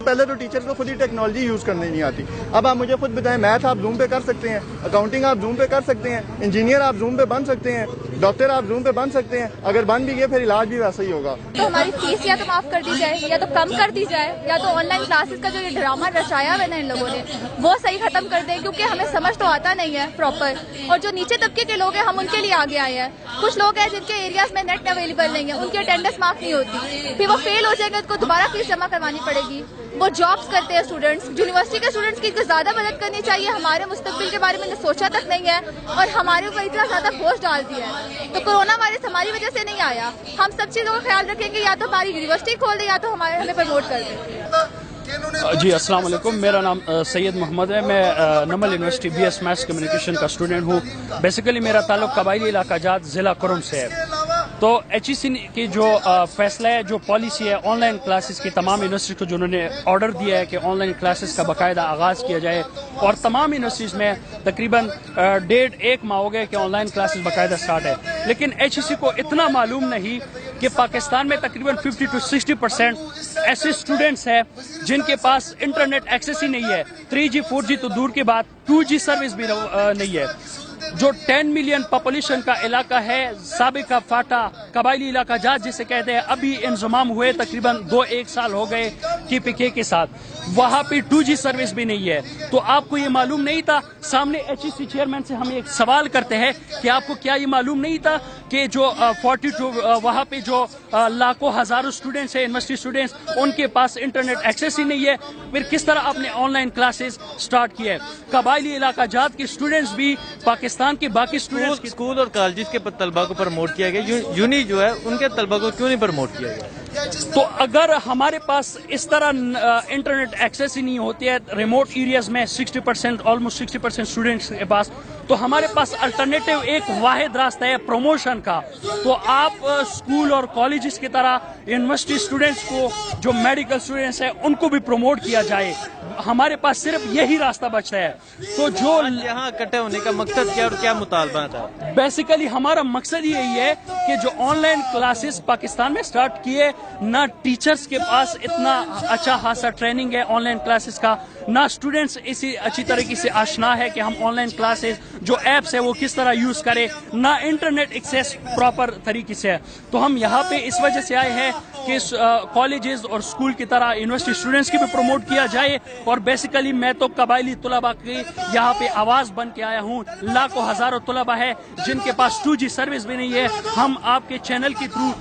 پہلے تو ٹیچرز کو خود ہی ٹیکنالوجی یوز کرنے نہیں آتی. اب آپ مجھے خود بتائیں, میتھ آپ زوم پہ کر سکتے ہیں, اکاؤنٹنگ آپ زوم پہ کر سکتے ہیں, انجینئر آپ زوم پہ بن سکتے ہیں, ڈاکٹر آپ زوم پہ بن سکتے ہیں, اگر بن بھی گئے پھر علاج بھی ویسا ہی ہوگا. تو ہماری فیس یا تو معاف کر دی جائے یا تو کم کر دی جائے, یا تو آن لائن کلاسز کا جو یہ ڈرامہ رچایا ہوا ہے نا ان لوگوں نے وہ صحیح ختم کر دیں, کیونکہ ہمیں سمجھ تو آتا نہیں ہے پراپر. اور جو نیچے طبقے کے لوگ ہیں ہم ان کے لیے آگے آئے ہیں. کچھ لوگ ہیں جن کے ایریاز میں نیٹ اویلیبل نہیں ہے, ان کی اٹینڈنس معاف نہیں ہوتی, پھر وہ فیل ہو جائیں گے, ان کو دوبارہ فیس جمع کروانی پڑے گی. وہ جابس کرتے ہیں اسٹوڈنٹس, یونیورسٹی کے اسٹوڈنٹس کی زیادہ مدد کرنی چاہیے. ہمارے مستقبل کے بارے میں سوچا تک نہیں ہے اور ہمارے اوپر اتنا زیادہ بوجھ ڈال دیا ہے. تو کورونا وائرس ہماری وجہ سے نہیں آیا. ہم سب چیزوں کا خیال رکھیں گے, یا تو ہماری یونیورسٹی کھول دیں یا تو ہمیں پروموٹ کر دیں. جی السلام علیکم, میرا نام سید محمد ہے. میں NUML university B S maths communication کا اسٹوڈنٹ ہوں. بیسیکلی میرا تعلق قبائلی علاقہ جات ضلع کرم سے ہے. تو ایچ ای سی کی جو فیصلہ ہے, جو پالیسی ہے آن لائن کلاسز کی, تمام یونیورسٹی کو جنہوں نے آرڈر دیا ہے کہ آن لائن کلاسز کا باقاعدہ آغاز کیا جائے, اور تمام یونیورسٹیز میں تقریباً 1.5 ماہ ہو گئے کہ آن لائن کلاسز باقاعدہ سٹارٹ ہے. لیکن ایچ ای سی کو اتنا معلوم نہیں کہ پاکستان میں تقریباً 50 سے 60% ایسے اسٹوڈنٹس ہیں جن کے پاس انٹرنیٹ ایکسیس ہی نہیں ہے. 3G 4G تو دور کی بات, 2G سروس بھی نہیں ہے. جو 10 ملین پاپولیشن کا علاقہ ہے, سابقہ فاٹا قبائلی علاقہ جات جسے کہتے ہیں, ابھی انضمام ہوئے تقریباً 2-1 سال ہو گئے KPK کے ساتھ, وہاں پہ 2G سروس بھی نہیں ہے. تو آپ کو یہ معلوم نہیں تھا؟ سامنے ایچ ای سی چیئرمین سے ہم ایک سوال کرتے ہیں کہ آپ کو کیا یہ معلوم نہیں تھا کہ جو 42 وہاں پہ جو لاکھوں ہزاروں اسٹوڈنٹس ہیں, یونیورسٹی اسٹوڈنٹس, ان کے پاس انٹرنیٹ ایکسیس ہی نہیں ہے. پھر کس طرح آپ نے آن لائن کلاسز سٹارٹ کیا ہے؟ قبائلی علاقہ جات کے اسٹوڈنٹس بھی پاکستان کے باقی اسٹوڈنٹس, اسکول اور کالجز کے طلباء کو پروموٹ کیا گیا, یونی جو ہے ان کے طلباء کو کیوں نہیں پروموٹ کیا گیا؟ تو اگر ہمارے پاس اس طرح انٹرنیٹ ایکسیس ہی نہیں ہوتی ہے ریموٹ ایریاز میں 60% آلموسٹ 60% اسٹوڈنٹس کے پاس, تو ہمارے پاس الٹرنیٹیو ایک واحد راستہ ہے پروموشن کا. تو آپ اسکول اور کالجز کی طرح یونیورسٹی اسٹوڈنٹس کو, جو میڈیکل اسٹوڈنٹس ہیں, ان کو بھی پروموٹ کیا جائے. ہمارے پاس صرف یہی راستہ بچتا ہے. تو جو یہاں اکٹھے ہونے کا مقصد کیا اور کیا مطالبہ تھا؟ بیسیکلی ہمارا مقصد یہی ہے کہ جو آن لائن کلاسز پاکستان میں سٹارٹ کیے, نہ ٹیچرز کے پاس اتنا اچھا خاصا ٹریننگ ہے آن لائن کلاسز کا, نہ اسٹوڈنٹس اسی اچھی طریقے سے آشنا ہے کہ ہم آن لائن کلاسز جو ایپس ہے وہ کس طرح یوز کرے, نہ انٹرنیٹ ایکسیس پراپر طریقے سے ہے. تو ہم یہاں پہ اس وجہ سے آئے ہیں کہ کالجز اور اسکول کی طرح یونیورسٹی اسٹوڈنٹس کی بھی پروموٹ کیا جائے. اور بیسیکلی میں تو قبائلی طلباء کی یہاں پہ آواز بن کے آیا ہوں. لاکھوں ہزاروں طلباء ہے جن کے پاس 2G سروس بھی نہیں ہے. ہم آپ کے چینل کے تھرو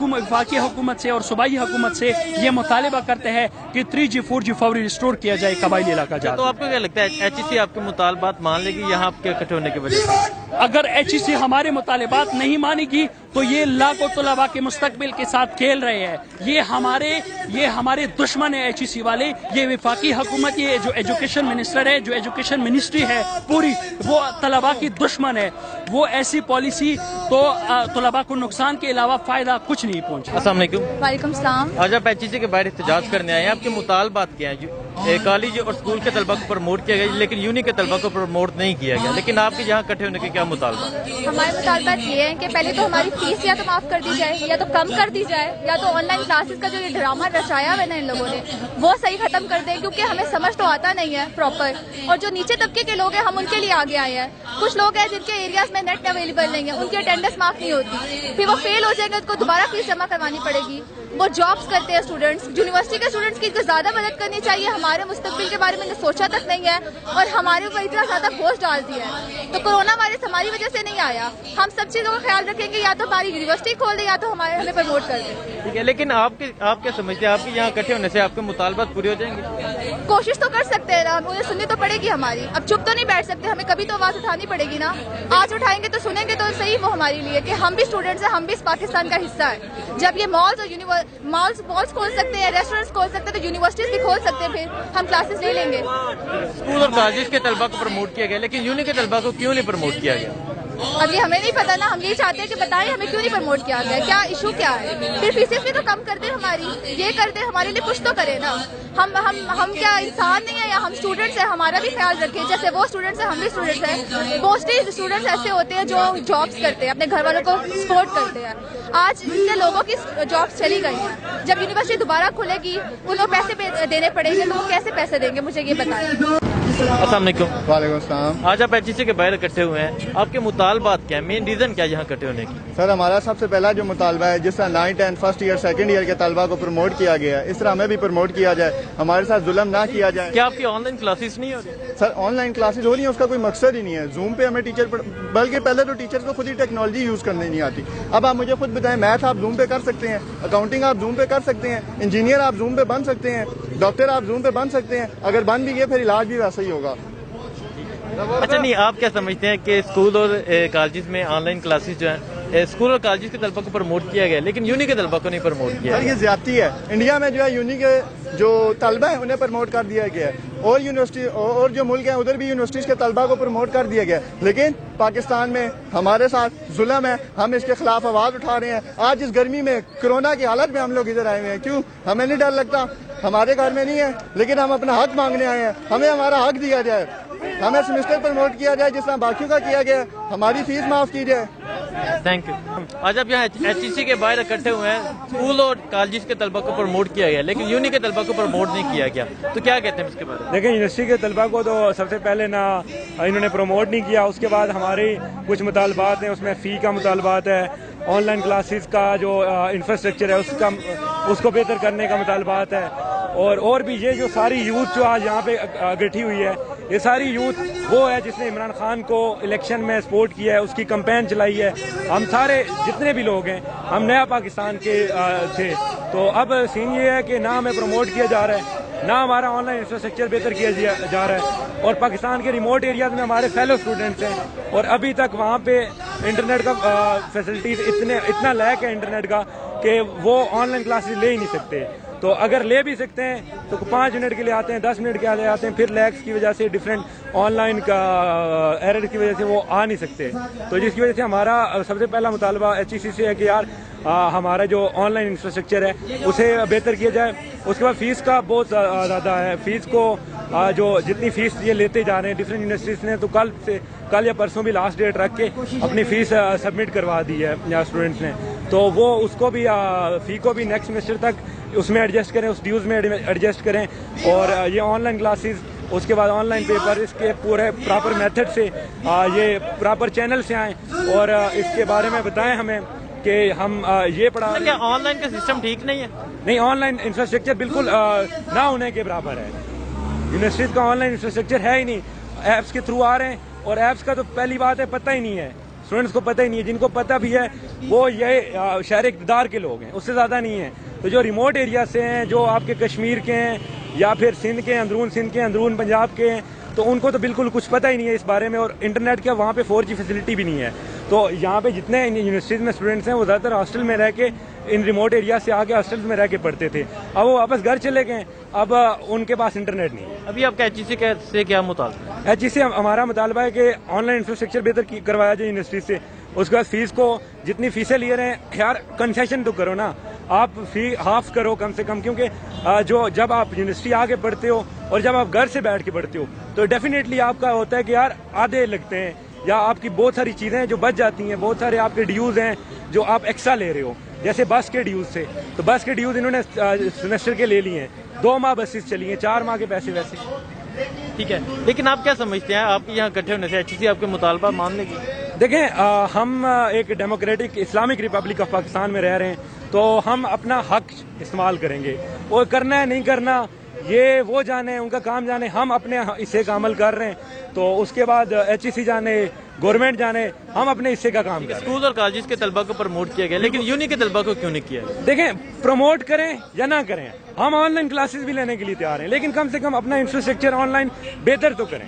وفاقی حکومت سے اور صوبائی حکومت سے یہ مطالبہ کرتے ہیں کہ 3G 4G فوری ریسٹور کیا جائے قبائلی علاقہ جات. تو آپ کو کیا لگتا ہے ایچ ای سی آپ کے مطالبات مان لے گی یہاں آپ کے اکٹھے ہونے کی وجہ سے؟ اگر ایچ ای سی ہمارے مطالبات نہیں مانے گی تو یہ لاکھوں طلباء کے مستقبل کے ساتھ کھیل رہے ہیں. یہ ہمارے دشمن ہیں ایچ ای سی والے. یہ وفاقی حکومت, یہ جو ایجوکیشن منسٹر ہے, جو ایجوکیشن منسٹری ہے پوری, وہ طلباء کی دشمن ہے. وہ ایسی پالیسی تو طلباء کو نقصان کے علاوہ فائدہ کچھ نہیں پہنچا. السلام علیکم. وعلیکم السلام. آج آپ ایچ ای سی کے باہر احتجاج کرنے آئے ہیں, آپ کے مطالبات کیا ہیں؟ کالج اور اسکول کے طلباء کو پروموٹ کیا گیا لیکن یونی کے طلباء کو پروموٹ نہیں کیا گیا, لیکن آپ کے یہاں اکٹھے ہونے کے کیا مطالبہ؟ ہمارے مطالبات یہ ہیں کہ پہلے تو ہماری فیس یا تو معاف کر دی جائے یا تو کم کر دی جائے, یا تو آن لائن کلاسز کا جو یہ ڈرامہ رچایا ہوا ہے نا ان لوگوں نے وہ صحیح ختم کر دیں, کیونکہ ہمیں سمجھ تو آتا نہیں ہے پراپر. اور جو نیچے طبقے کے لوگ ہیں ہم ان کے لیے آگے آئے ہیں. کچھ لوگ ہیں جن کے ایریاز میں نیٹ اویلیبل نہیں ہے, ان کی اٹینڈنس معاف نہیں ہوتی, پھر وہ فیل ہو جائیں گے, ان کو دوبارہ فیس جمع کروانی پڑے گی. وہ جابس کرتے ہیں اسٹوڈنٹس, یونیورسٹی کے اسٹوڈنٹس کی زیادہ مدد کرنی چاہیے. ہمارے مستقبل کے بارے میں سوچا تک نہیں ہے اور ہمارے اوپر اتنا زیادہ بوجھ ڈال دیا ہے. تو کورونا وائرس ہماری وجہ سے نہیں آیا. ہم سب چیزوں کا خیال رکھیں گے, یا تو ہماری یونیورسٹی کھول دیں یا تو ہمیں پروموٹ کر دیں. ٹھیک ہے, لیکن آپ کیا سمجھتے ہیں آپ کے یہاں اکٹھے ہونے سے آپ کے مطالبات پورے ہو جائیں گے؟ کوشش تو کر سکتے ہیں نا, مجھے سننی تو پڑے گی ہماری. اب چپ تو نہیں بیٹھ سکتے, ہمیں کبھی تو آواز اٹھانی پڑے گی نا. آج اٹھائیں گے تو سنیں گے تو صحیح وہ ہمارے لیے کہ ہم بھی اسٹوڈنٹس ہیں, ہم بھی اس پاکستان کا حصہ ہیں. جب یہ مالز کھول سکتے ہیں, ریسٹورینٹس کھول سکتے ہیں, تو یونیورسٹیز بھی کھول سکتے ہیں, پھر ہم کلاسز لے لیں گے. اسکول اور کالجز کے طلباء کو پروموٹ کیا گیا لیکن یونی کے طلباء کو کیوں نہیں پروموٹ کیا گیا؟ اب یہ ہمیں نہیں پتا نا, ہم یہی چاہتے ہیں کہ بتائیں ہمیں کیوں نہیں پروموٹ کیا گیا, کیا ایشو کیا ہے. پھر فیسز بھی تو کم کر دیں ہماری, یہ کر دیں, ہمارے لیے کچھ تو کرے نا. ہم کیا انسان نہیں ہیں یا ہم اسٹوڈنٹس ہیں, ہمارا بھی خیال رکھیں. جیسے وہ اسٹوڈنٹس ہیں ہم بھی اسٹوڈنٹس ہیں. موسٹلی اسٹوڈنٹس ایسے ہوتے ہیں جو جابس کرتے ہیں, اپنے گھر والوں کو سپورٹ کرتے ہیں. آج جتنے لوگوں کی جابس چلی گئی ہیں, جب یونیورسٹی دوبارہ کھلے گی ان کو پیسے دینے پڑیں گے, تو وہ کیسے پیسے دیں گے, مجھے یہ بتائیں. السلام علیکم. وعلیکم السلام. آج آپ ایچ ای سی کے باہر اکٹھے ہوئے ہیں, آپ کے مطالبات کیا ہیں, مین ریزن کیا ہے یہاں اکٹھے ہونے کی؟ سر ہمارا سب سے پہلا جو مطالبہ ہے, جس طرح 9, 10 فرسٹ ایئر سیکنڈ ایئر کے طلبہ کو پروموٹ کیا گیا ہے, اس طرح ہمیں بھی پروموٹ کیا جائے, ہمارے ساتھ ظلم نہ کیا جائے. کیا آپ کی آن لائن کلاسز نہیں ہو رہی؟ سر آن لائن کلاسز ہو رہی ہیں, اس کا کوئی مقصد ہی نہیں ہے. زوم پہ ہمیں ٹیچر بلکہ پہلے تو ٹیچر کو خود ہی ٹیکنالوجی یوز کرنے نہیں آتی. اب آپ مجھے خود بتائیں, میتھ آپ زوم پہ کر سکتے ہیں, اکاؤنٹنگ آپ زوم پہ کر سکتے ہیں, انجینئر آپ زوم پہ بن سکتے ہیں, ڈاکٹر آپ زوم پہ بن سکتے ہیں. اگر بن بھی گئے پھر علاج بھی ویسا ہی ہوگا. اچھا نہیں, آپ کیا سمجھتے ہیں کہ اسکول اور کالجز میں آن لائن کلاسز جو ہیں, اسکول اور کالجز کے طلبہ کو پروموٹ کیا گیا لیکن یونی کے طلبہ کو نہیں پروموٹ کیا سر یہ زیادتی ہے. انڈیا میں جو ہے یونی کے جو طلبہ ہیں انہیں پروموٹ کر دیا گیا ہے, اور یونیورسٹی اور جو ملک ہیں ادھر بھی یونیورسٹیز کے طلبہ کو پروموٹ کر دیا گیا ہے. لیکن پاکستان میں ہمارے ساتھ ظلم ہے, ہم اس کے خلاف آواز اٹھا رہے ہیں. آج اس گرمی میں کورونا کی حالت میں ہم لوگ ادھر آئے ہوئے ہیں. کیوں؟ ہمیں نہیں ڈر لگتا, ہمارے گھر میں نہیں ہے, لیکن ہم اپنا حق مانگنے آئے ہیں. ہمیں ہمارا حق دیا جائے, ہمیں سیمسٹر پروموٹ کیا جائے جس طرح باقیوں کا کیا گیا, ہماری فیس معاف کی جائے. Thank you. آج آپ یہاں ایچ ای سی کے باہر اکٹھے ہوئے ہیں, اسکول اور کالجز کے طلبہ کو پروموٹ کیا گیا لیکن یونی کے طلبہ کو پروموٹ نہیں کیا گیا, تو کیا کہتے ہیں اس کے بارے میں؟ دیکھیں یونیورسٹی کے طلبہ کو تو سب سے پہلے نہ انہوں نے پروموٹ نہیں کیا, اس کے بعد ہمارے کچھ مطالبات ہیں, اس میں فی کا مطالبات ہے, آن لائن کلاسز کا جو انفراسٹرکچر ہے اس کو بہتر کرنے کا مطالبات ہے, اور بھی یہ جو ساری یوتھ جو آج یہاں پہ اکٹھی ہوئی ہے, یہ ساری یوتھ وہ ہے جس نے عمران خان کو الیکشن میں سپورٹ کیا ہے, اس کی کمپین چلائی ہے. ہم سارے جتنے بھی لوگ ہیں ہم نیا پاکستان کے تھے. تو اب سین یہ ہے کہ نہ ہمیں پروموٹ کیا جا رہا ہے, نہ ہمارا آن لائن انفراسٹرکچر بہتر کیا جا رہا ہے, اور پاکستان کے ریموٹ ایریاز میں ہمارے فیلو اسٹوڈنٹس ہیں اور ابھی تک وہاں پہ انٹرنیٹ کا فیسلٹیز اتنا لیک ہے انٹرنیٹ کا کہ وہ آن لائن کلاسز لے ہی نہیں سکتے. تو اگر لے بھی سکتے ہیں تو 5 منٹ کے لیے آتے ہیں, 10 منٹ کے لیے آتے ہیں, پھر لیکس کی وجہ سے ڈفرینٹ آن لائن کا ایرر کی وجہ سے وہ آ نہیں سکتے. تو جس کی وجہ سے ہمارا سب سے پہلا مطالبہ ایچ ای سی سے ہے کہ یار ہمارا جو آن لائن انفراسٹرکچر ہے اسے بہتر کیا جائے. اس کے بعد فیس کا بہت زیادہ ہے, فیس کو جو جتنی فیس یہ لیتے جا رہے ہیں ڈفرینٹ یونیورسٹیز نے, تو کل یا پرسوں بھی لاسٹ ڈیٹ رکھ کے اپنی فیس سبمٹ کروا دی ہے اسٹوڈنٹس نے. تو وہ اس کو بھی فی کو بھی نیکسٹ سیمسٹر تک اس میں ایڈجسٹ کریں, اس ڈیوز میں ایڈجسٹ کریں, اور یہ آن لائن کلاسز, اس کے بعد آن لائن پیپر, اس کے پورے پراپر میتھڈ سے یہ پراپر چینل سے آئیں اور اس کے بارے میں بتائیں ہمیں کہ ہم یہ پڑھا. کیا آن لائن کا سسٹم ٹھیک نہیں ہے؟ نہیں, آن لائن انفراسٹرکچر بالکل نہ ہونے کے برابر ہے. یونیورسٹیز کا آن لائن انفراسٹرکچر ہے ہی نہیں, ایپس کے تھرو آ رہے ہیں, اور ایپس کا تو پہلی بات ہے پتہ ہی نہیں ہے, اسٹوڈنٹس کو پتہ ہی نہیں ہے. جن کو پتہ بھی ہے وہ یہ شہر اقتدار کے لوگ ہیں, اس سے زیادہ نہیں ہیں. تو جو ریموٹ ایریا سے ہیں, جو آپ کے کشمیر کے ہیں یا پھر سندھ کے, اندرون سندھ کے, اندرون پنجاب کے ہیں, تو ان کو تو بالکل کچھ پتہ ہی نہیں ہے اس بارے میں, اور انٹرنیٹ کا وہاں پہ 4G فیسلٹی بھی نہیں ہے. تو یہاں پہ جتنے یونیورسٹیز میں اسٹوڈنٹس ہیں وہ زیادہ تر ہاسٹل میں رہ کے, ان ریموٹ ایریا سے آ کے ہاسٹل میں رہ کے پڑھتے تھے. اب وہ واپس گھر چلے گئے, اب ان کے پاس انٹرنیٹ نہیں ہے. ابھی آپ کا ایچ ای سی سے کیا مطالبہ ہے؟ ایچ ای سے ہمارا مطالبہ ہے کہ آن لائن انفراسٹرکچر بہتر کروایا جائے یونیورسٹی سے. اس کے بعد فیس کو جتنی فیسیں لیے رہے ہیں یار کنسیشن تو کرو نا, آپ فی ہاف کرو کم سے کم, کیونکہ جب آپ یونیورسٹی آ کے پڑھتے ہو اور جب آپ گھر سے بیٹھ کے پڑھتے ہو تو ڈیفینیٹلی آپ کا ہوتا ہے کہ یار آدھے لگتے ہیں, یا آپ کی بہت ساری چیزیں جو بچ جاتی ہیں, بہت سارے آپ کے ڈیوز ہیں جو آپ ایکسٹرا لے رہے ہو, جیسے بس کے ڈیوز سے. تو بس کے ڈیوز انہوں نے سیمسٹر کے لے لیے ہیں, 2 ماہ بسز چلی ہیں, 4 ماہ کے پیسے ویسے. ٹھیک ہے, لیکن آپ کیا سمجھتے ہیں آپ یہاں اکٹھے ہونے سے ایچ ای سی آپ کے مطالبہ ماننے کی؟ دیکھیں ہم ایک democratic Islamic republic of Pakistan میں رہ رہے ہیں, تو ہم اپنا حق استعمال کریں گے. وہ کرنا ہے نہیں کرنا یہ وہ جانے, ان کا کام جانے, ہم اپنے حصے کا عمل کر رہے ہیں. تو اس کے بعد ایچ ای سی جانے, گورنمنٹ جانے, ہم اپنے حصے کا کام کریں. اسکول اور کالجز کے طلبہ کو پروموٹ کیا گیا لیکن یونی کے طلبہ کو کیوں نہیں کیا گیا؟ دیکھیں پروموٹ کریں یا نہ کریں, ہم آن لائن کلاسز بھی لینے کے لیے تیار ہیں, لیکن کم سے کم اپنا انفراسٹرکچر آن لائن بہتر تو کریں.